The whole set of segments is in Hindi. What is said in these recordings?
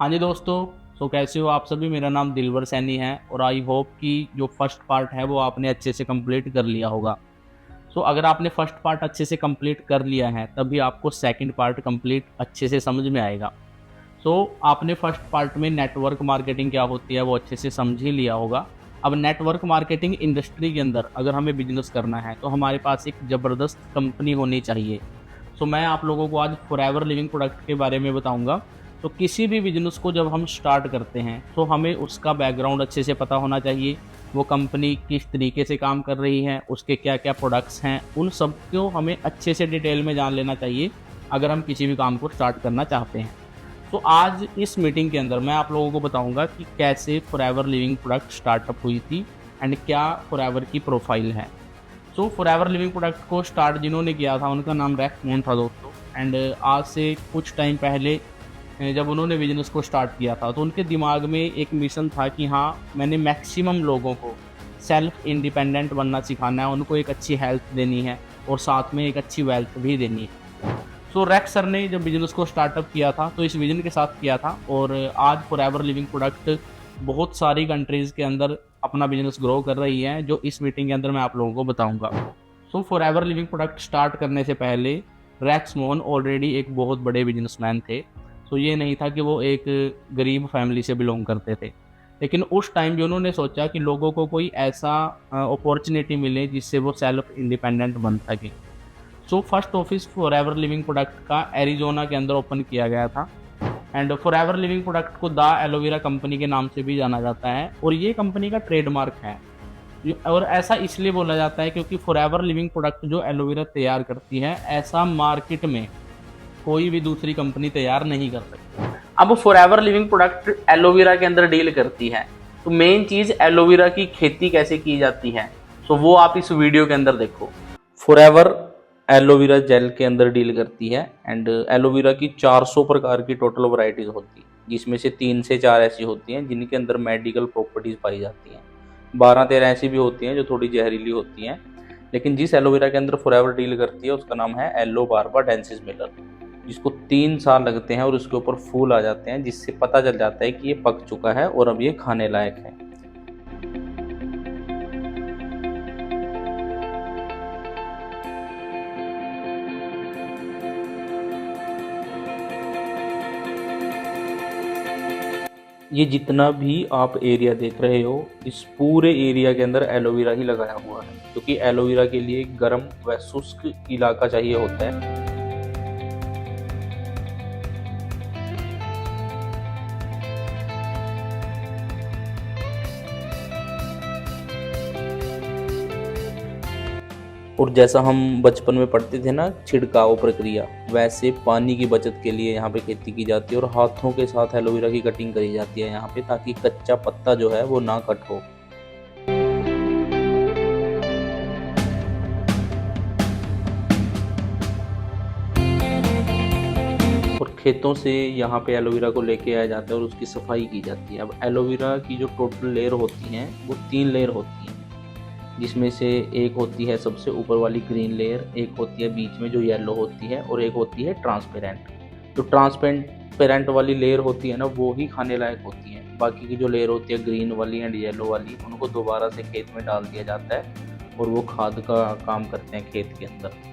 हाँ जी दोस्तों। कैसे हो आप सभी। मेरा नाम दिलवर सैनी है और आई होप कि जो फर्स्ट पार्ट है वो आपने अच्छे से कंप्लीट कर लिया होगा। अगर आपने फर्स्ट पार्ट अच्छे से कंप्लीट कर लिया है तभी आपको सेकंड पार्ट कंप्लीट अच्छे से समझ में आएगा। आपने फर्स्ट पार्ट में नेटवर्क मार्केटिंग क्या होती है वो अच्छे से समझ ही लिया होगा। अब नेटवर्क मार्केटिंग इंडस्ट्री के अंदर अगर हमें बिजनेस करना है तो हमारे पास एक ज़बरदस्त कंपनी होनी चाहिए। मैं आप लोगों को आज फॉरएवर लिविंग प्रोडक्ट के बारे में बताऊंगा। किसी भी बिजनेस को जब हम स्टार्ट करते हैं तो हमें उसका बैकग्राउंड अच्छे से पता होना चाहिए। वो कंपनी किस तरीके से काम कर रही है, उसके क्या क्या प्रोडक्ट्स हैं, उन सब को हमें अच्छे से डिटेल में जान लेना चाहिए अगर हम किसी भी काम को स्टार्ट करना चाहते हैं। आज इस मीटिंग के अंदर मैं आप लोगों को बताऊंगा कि कैसे फॉरएवर लिविंग प्रोडक्ट स्टार्टअप हुई थी एंड क्या फॉरएवर की प्रोफाइल है। फॉरएवर लिविंग प्रोडक्ट को स्टार्ट जिन्होंने किया था उनका नाम रैक्स मोहन था दोस्तों। एंड आज से कुछ टाइम पहले जब उन्होंने बिजनेस को स्टार्ट किया था तो उनके दिमाग में एक मिशन था कि हाँ, मैंने मैक्सिमम लोगों को सेल्फ इंडिपेंडेंट बनना सिखाना है, उनको एक अच्छी हेल्थ देनी है और साथ में एक अच्छी वेल्थ भी देनी है। रैक्स सर ने जब बिजनेस को स्टार्टअप किया था तो इस विजन के साथ किया था और आज फॉरएवर लिविंग प्रोडक्ट बहुत सारी कंट्रीज़ के अंदर अपना बिजनेस ग्रो कर रही है, जो इस मीटिंग के अंदर मैं आप लोगों को बताऊंगा। फॉरएवर लिविंग प्रोडक्ट स्टार्ट करने से पहले रैक्स मोहन ऑलरेडी एक बहुत बड़े बिजनेसमैन थे। ये नहीं था कि वो एक गरीब फैमिली से बिलोंग करते थे, लेकिन उस टाइम भी उन्होंने सोचा कि लोगों को कोई ऐसा अपॉर्चुनिटी मिले जिससे वो सेल्फ इंडिपेंडेंट बन सके। First office forever living product का एरिजोना के अंदर ओपन किया गया था। एंड फॉरएवर लिविंग प्रोडक्ट को द एलोवेरा कंपनी के नाम से भी जाना जाता है और ये कंपनी का ट्रेडमार्क है। और ऐसा इसलिए बोला जाता है क्योंकि फॉरएवर लिविंग प्रोडक्ट जो एलोवेरा तैयार करती है ऐसा मार्केट में कोई भी दूसरी कंपनी तैयार नहीं कर सकती। अब फॉरएवर लिविंग प्रोडक्ट एलोवेरा के अंदर डील करती है, तो मेन चीज़ एलोवेरा की खेती कैसे की जाती है वो आप इस वीडियो के अंदर देखो। फॉरएवर एलोवेरा जेल के अंदर डील करती है एंड एलोवेरा की 400 प्रकार की टोटल वैरायटीज़ होती है, जिसमें से 3 से 4 ऐसी होती हैं जिनके अंदर मेडिकल प्रॉपर्टीज़ पाई जाती हैं। 12-13 ऐसी भी होती हैं जो थोड़ी जहरीली होती हैं, लेकिन जिस एलोवेरा के अंदर फॉरएवर डील करती है उसका नाम है एलो बारबा डेंसिस मिलर, जिसको 3 साल लगते हैं और उसके ऊपर फूल आ जाते हैं, जिससे पता चल जाता है कि ये पक चुका है और अब ये खाने लायक है। ये जितना भी आप एरिया देख रहे हो इस पूरे एरिया के अंदर एलोवेरा ही लगाया हुआ है, क्योंकि एलोवेरा के लिए गर्म व शुष्क इलाका चाहिए होता है। और जैसा हम बचपन में पढ़ते थे ना छिड़काव प्रक्रिया, वैसे पानी की बचत के लिए यहाँ पे खेती की जाती है और हाथों के साथ एलोवेरा की कटिंग करी जाती है यहाँ पे, ताकि कच्चा पत्ता जो है वो ना कट हो। और खेतों से यहाँ पे एलोवेरा को लेके आया जाता है और उसकी सफाई की जाती है। अब एलोवेरा की जो टोटल लेयर होती हैं वो 3 लेयर होती हैं, जिसमें से एक होती है सबसे ऊपर वाली ग्रीन लेयर, एक होती है बीच में जो येलो होती है और एक होती है ट्रांसपेरेंट। जो ट्रांसपेरेंट वाली लेयर होती है ना वो ही खाने लायक होती है, बाकी की जो लेयर होती है ग्रीन वाली एंड येलो वाली उनको दोबारा से खेत में डाल दिया जाता है और वो खाद का काम करते हैं खेत के अंदर।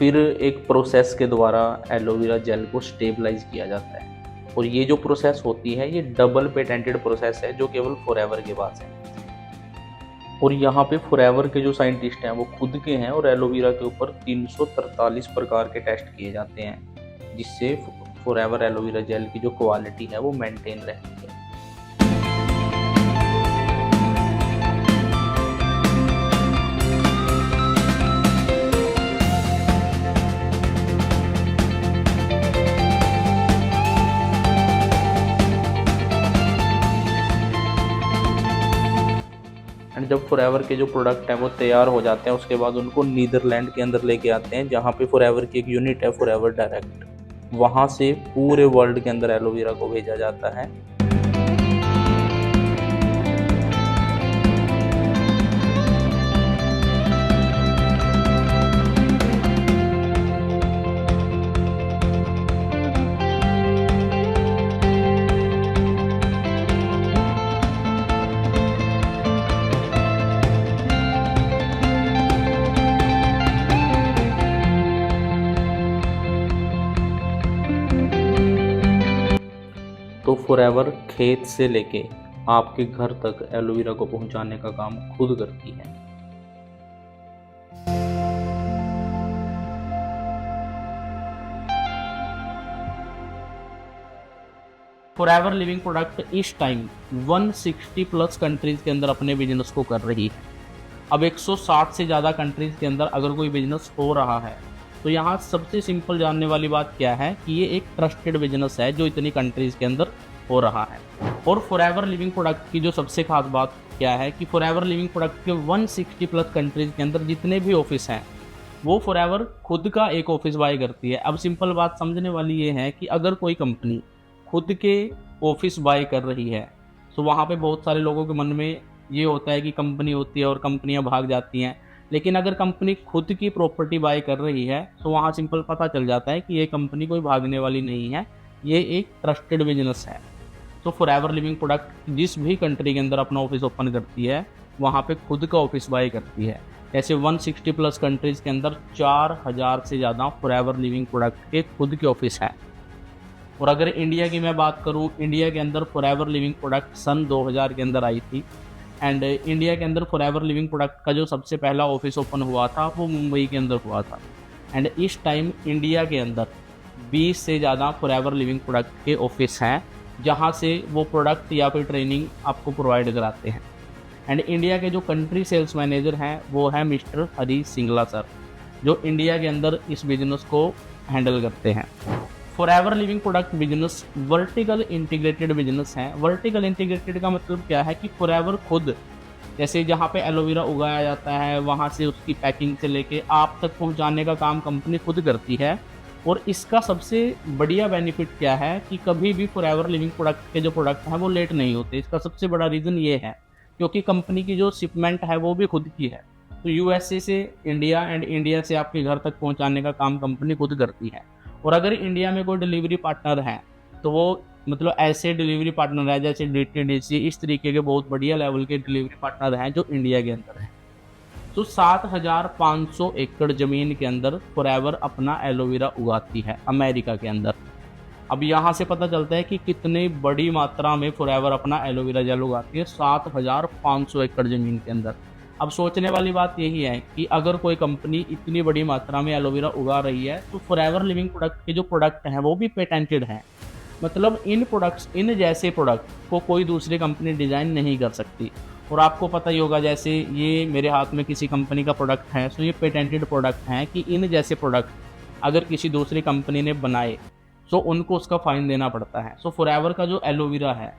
फिर एक प्रोसेस के द्वारा एलोवेरा जेल को स्टेबलाइज किया जाता है और ये जो प्रोसेस होती है ये डबल पेटेंटेड प्रोसेस है जो केवल फॉरएवर के पास है। और यहाँ पे फॉरएवर के जो साइंटिस्ट हैं वो खुद के हैं और एलोवेरा के ऊपर 343 प्रकार के टेस्ट किए जाते हैं, जिससे फॉरएवर एलोवेरा जेल की जो क्वालिटी है वो मेंटेन रहती है। जब फॉरएवर के जो प्रोडक्ट हैं वो तैयार हो जाते हैं, उसके बाद उनको नीदरलैंड के अंदर लेके आते हैं, जहाँ पे फॉरएवर की एक यूनिट है, फॉरएवर डायरेक्ट। वहाँ से पूरे वर्ल्ड के अंदर एलोवेरा को भेजा जाता है। तो फॉरएवर खेत से लेके आपके घर तक एलोवेरा को पहुंचाने का काम खुद करती है। फॉरएवर लिविंग प्रोडक्ट इस टाइम 160 प्लस कंट्रीज के अंदर अपने बिजनेस को कर रही है। अब 160 से ज़्यादा कंट्रीज के अंदर अगर कोई बिजनेस हो रहा है तो यहाँ सबसे सिंपल जानने वाली बात क्या है कि ये एक ट्रस्टेड बिजनेस है जो इतनी कंट्रीज के अंदर हो रहा है। और फॉरएवर लिविंग प्रोडक्ट की जो सबसे खास बात क्या है कि फॉरएवर लिविंग प्रोडक्ट के 160 प्लस कंट्रीज के अंदर जितने भी ऑफिस हैं वो फॉरएवर खुद का एक ऑफिस बाय करती है। अब सिंपल बात समझने वाली ये है कि अगर कोई कंपनी खुद के ऑफिस बाय कर रही है तो वहाँ पे बहुत सारे लोगों के मन में ये होता है कि कंपनी होती है और कंपनियां भाग जाती हैं, लेकिन अगर कंपनी खुद की प्रॉपर्टी बाय कर रही है तो वहाँ सिंपल पता चल जाता है कि ये कंपनी कोई भागने वाली नहीं है, ये एक ट्रस्टेड बिजनेस है। तो फॉरएवर लिविंग प्रोडक्ट जिस भी कंट्री के अंदर अपना ऑफिस ओपन करती है वहाँ पे खुद का ऑफिस बाय करती है। ऐसे 160 प्लस कंट्रीज़ के अंदर 4000 से ज़्यादा फॉरएवर लिविंग प्रोडक्ट के खुद के ऑफिस हैं। और अगर इंडिया की मैं बात करूं, इंडिया के अंदर फॉरएवर लिविंग प्रोडक्ट सन 2000 के अंदर आई थी। एंड इंडिया के अंदर फॉरएवर लिविंग प्रोडक्ट का जो सबसे पहला ऑफिस ओपन हुआ था वो मुंबई के अंदर हुआ था। एंड इस टाइम इंडिया के अंदर 20 से ज़्यादा फॉरएवर लिविंग प्रोडक्ट के ऑफिस हैं जहां से वो प्रोडक्ट या फिर ट्रेनिंग आपको प्रोवाइड कराते हैं। एंड इंडिया के जो कंट्री सेल्स मैनेजर हैं वो है मिस्टर हरी सिंगला सर, जो इंडिया के अंदर इस बिजनेस को हैंडल करते हैं। Forever living product business vertical integrated business है। वर्टिकल इंटीग्रेटेड का मतलब क्या है कि फॉरएवर खुद, जैसे जहाँ पे एलोवेरा उगाया जाता है वहाँ से उसकी पैकिंग से लेके आप तक पहुँचाने का काम कंपनी खुद करती है। और इसका सबसे बढ़िया बेनिफिट क्या है कि कभी भी फॉरएवर लिविंग प्रोडक्ट के जो प्रोडक्ट हैं वो लेट नहीं होते। इसका सबसे बड़ा रीज़न ये है क्योंकि कंपनी की जो शिपमेंट है वो भी खुद की है। तो यूएसए से इंडिया एंड इंडिया से आपके घर तक पहुँचाने का काम कंपनी खुद करती है। और अगर इंडिया में कोई डिलीवरी पार्टनर है तो वो मतलब ऐसे डिलीवरी पार्टनर है जैसे डीटीडीसी, इस तरीके के बहुत बढ़िया लेवल के डिलीवरी पार्टनर हैं जो इंडिया के अंदर हैं। तो 7500 एकड़ ज़मीन के अंदर फॉरएवर अपना एलोवेरा उगाती है अमेरिका के अंदर। अब यहाँ से पता चलता है कि कितनी बड़ी मात्रा में फॉरएवर अपना एलोवेरा जेल उगाती है 7500 एकड़ ज़मीन के अंदर। अब सोचने वाली बात यही है कि अगर कोई कंपनी इतनी बड़ी मात्रा में एलोवेरा उगा रही है तो फॉरएवर लिविंग प्रोडक्ट के जो प्रोडक्ट हैं वो भी पेटेंटेड हैं। मतलब इन जैसे प्रोडक्ट को कोई दूसरी कंपनी डिज़ाइन नहीं कर सकती। और आपको पता ही होगा, जैसे ये मेरे हाथ में किसी कंपनी का प्रोडक्ट है तो ये पेटेंटेड प्रोडक्ट हैं कि इन जैसे प्रोडक्ट अगर किसी दूसरी कंपनी ने बनाए तो उनको उसका फ़ाइन देना पड़ता है। सो फॉरएवर का जो एलोवेरा है,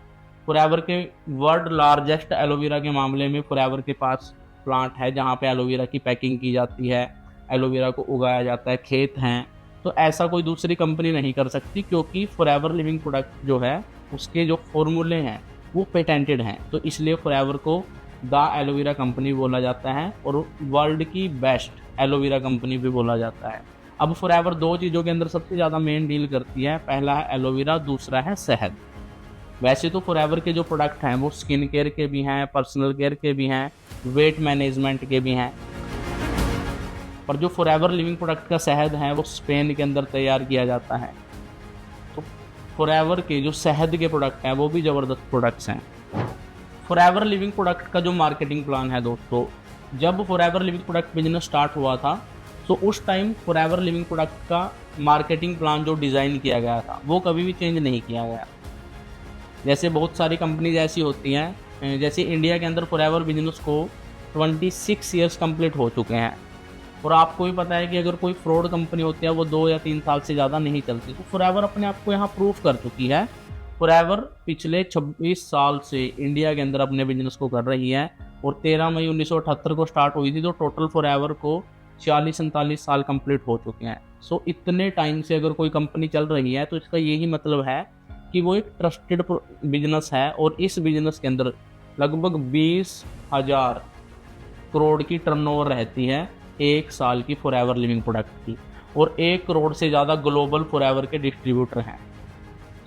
फॉरएवर के वर्ल्ड लार्जेस्ट एलोवेरा के मामले में फॉरएवर के पास प्लांट है जहाँ पे एलोवेरा की पैकिंग की जाती है, एलोवेरा को उगाया जाता है, खेत हैं। तो ऐसा कोई दूसरी कंपनी नहीं कर सकती क्योंकि फॉरएवर लिविंग प्रोडक्ट जो है उसके जो फॉर्मूले हैं वो पेटेंटेड हैं। तो इसलिए फॉरएवर को द एलोवेरा कंपनी बोला जाता है और वर्ल्ड की बेस्ट एलोवेरा कंपनी भी बोला जाता है। अब फॉरएवर दो चीज़ों के अंदर सबसे ज़्यादा मेन डील करती है, पहला है एलोवेरा, दूसरा है शहद। वैसे तो फॉरएवर के जो प्रोडक्ट हैं वो स्किन केयर के भी हैं, पर्सनल केयर के भी हैं, वेट मैनेजमेंट के भी हैं। पर जो फॉरएवर लिविंग प्रोडक्ट का शहद है वो स्पेन के अंदर तैयार किया जाता है। तो फॉरएवर के जो शहद के प्रोडक्ट हैं वो भी ज़बरदस्त प्रोडक्ट्स हैं। फॉरएवर लिविंग प्रोडक्ट का जो मार्केटिंग प्लान है दोस्तों, जब forever living product business start हुआ था तो उस टाइम फॉरएवर लिविंग प्रोडक्ट का मार्केटिंग प्लान जो डिज़ाइन किया गया था वो कभी भी चेंज नहीं किया गया। जैसे बहुत सारी कंपनीज ऐसी होती हैं, जैसे इंडिया के अंदर फॉरएवर बिजनेस को 26 ईयर्स कंप्लीट हो चुके हैं और आपको भी पता है कि अगर कोई फ्रॉड कंपनी होती है वो 2 या 3 साल से ज़्यादा नहीं चलती। तो फॉरएवर अपने आप को यहाँ प्रूफ कर चुकी है। फॉरएवर पिछले 26 साल से इंडिया के अंदर अपने बिजनेस को कर रही है और 13 मई 1978 को स्टार्ट हुई थी, तो टोटल फॉरएवर को 40-47 साल कंप्लीट हो चुके हैं। सो इतने टाइम से अगर कोई कंपनी चल रही है तो इसका यही मतलब है कि वो एक ट्रस्टेड बिजनेस है, और इस बिजनेस के अंदर लगभग 20,000 करोड़ की टर्नओवर रहती है एक साल की फॉरएवर लिविंग प्रोडक्ट की, और 1 करोड़ से ज़्यादा ग्लोबल फॉरएवर के डिस्ट्रीब्यूटर हैं।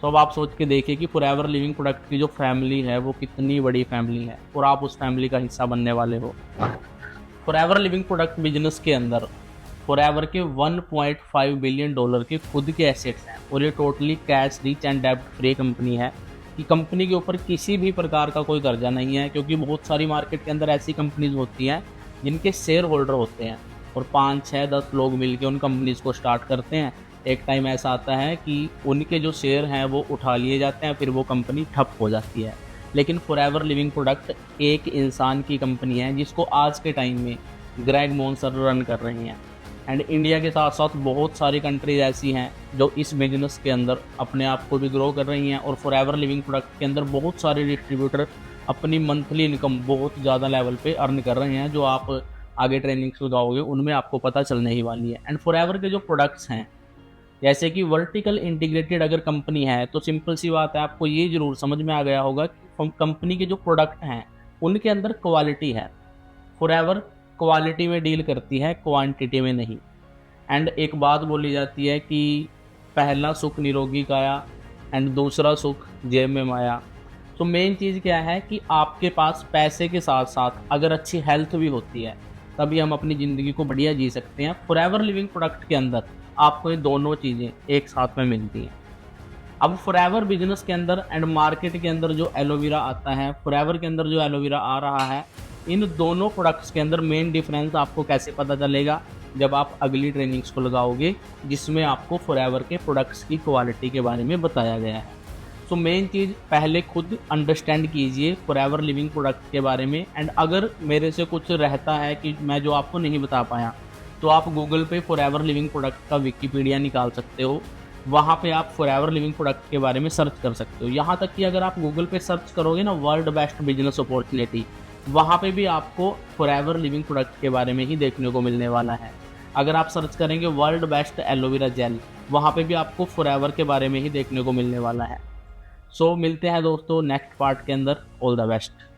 तो अब आप सोच के देखिए कि फॉरएवर लिविंग प्रोडक्ट की जो फैमिली है वो कितनी बड़ी फैमिली है, और आप उस फैमिली का हिस्सा बनने वाले हो। फॉरएवर लिविंग प्रोडक्ट बिजनेस के अंदर फॉरएवर के 1.5 बिलियन डॉलर के खुद के एसेट्स हैं, और ये टोटली कैश रिच एंड डेब्ट फ्री कंपनी है कि कंपनी के ऊपर किसी भी प्रकार का कोई कर्जा नहीं है, क्योंकि बहुत सारी मार्केट के अंदर ऐसी कंपनीज होती हैं जिनके शेयर होल्डर होते हैं और 5, 6, 10 लोग मिलकर उन कंपनीज को स्टार्ट करते हैं। एक टाइम ऐसा आता है कि उनके जो शेयर हैं वो उठा लिए जाते हैं, फिर वो कंपनी ठप हो जाती है। लेकिन फॉरएवर लिविंग प्रोडक्ट एक इंसान की कंपनी है जिसको आज के टाइम में ग्रेग मोन्सर रन कर रही हैं, एंड इंडिया के साथ साथ बहुत सारी कंट्रीज ऐसी हैं जो इस बिजनेस के अंदर अपने आप को भी ग्रो कर रही हैं, और फॉरएवर लिविंग प्रोडक्ट के अंदर बहुत सारे डिस्ट्रीब्यूटर अपनी मंथली इनकम बहुत ज़्यादा लेवल पे अर्न कर रहे हैं, जो आप आगे ट्रेनिंग्स में जाओगे उनमें आपको पता चलने ही वाली है। एंड फॉरएवर के जो प्रोडक्ट्स हैं, जैसे कि वर्टिकल इंटीग्रेटेड अगर कंपनी है तो सिंपल सी बात है, आपको ये ज़रूर समझ में आ गया होगा कि कंपनी के जो प्रोडक्ट हैं उनके अंदर क्वालिटी है। फॉरएवर क्वालिटी में डील करती है, क्वांटिटी में नहीं। एंड एक बात बोली जाती है कि पहला सुख निरोगी काया एंड दूसरा सुख जेब में माया। तो मेन चीज़ क्या है कि आपके पास पैसे के साथ साथ अगर अच्छी हेल्थ भी होती है तभी हम अपनी ज़िंदगी को बढ़िया जी सकते हैं। फॉरएवर लिविंग प्रोडक्ट के अंदर आपको ये दोनों चीज़ें एक साथ में मिलती हैं। अब फॉरएवर बिजनेस के अंदर एंड मार्केट के अंदर जो एलोवेरा आता है, फॉरएवर के अंदर जो एलोवेरा आ रहा है, इन दोनों प्रोडक्ट्स के अंदर मेन डिफरेंस आपको कैसे पता चलेगा, जब आप अगली ट्रेनिंग्स को लगाओगे जिसमें आपको फॉरएवर के प्रोडक्ट्स की क्वालिटी के बारे में बताया गया है। सो मेन चीज़ पहले खुद अंडरस्टैंड कीजिए फॉरएवर लिविंग प्रोडक्ट के बारे में, एंड अगर मेरे से कुछ रहता है कि मैं जो आपको नहीं बता पाया तो आप गूगल पे फॉरएवर लिविंग प्रोडक्ट का विकीपीडिया निकाल सकते हो, वहाँ पे आप फॉरएवर लिविंग प्रोडक्ट के बारे में सर्च कर सकते हो। यहाँ तक कि अगर आप गूगल पे सर्च करोगे ना वर्ल्ड बेस्ट बिजनेस अपॉर्चुनिटी, वहाँ पे भी आपको फॉरएवर लिविंग प्रोडक्ट के बारे में ही देखने को मिलने वाला है। अगर आप सर्च करेंगे वर्ल्ड बेस्ट एलोवेरा जेल, वहाँ पे भी आपको फॉरएवर के बारे में ही देखने को मिलने वाला है। सो मिलते हैं दोस्तों नेक्स्ट पार्ट के अंदर। All the best.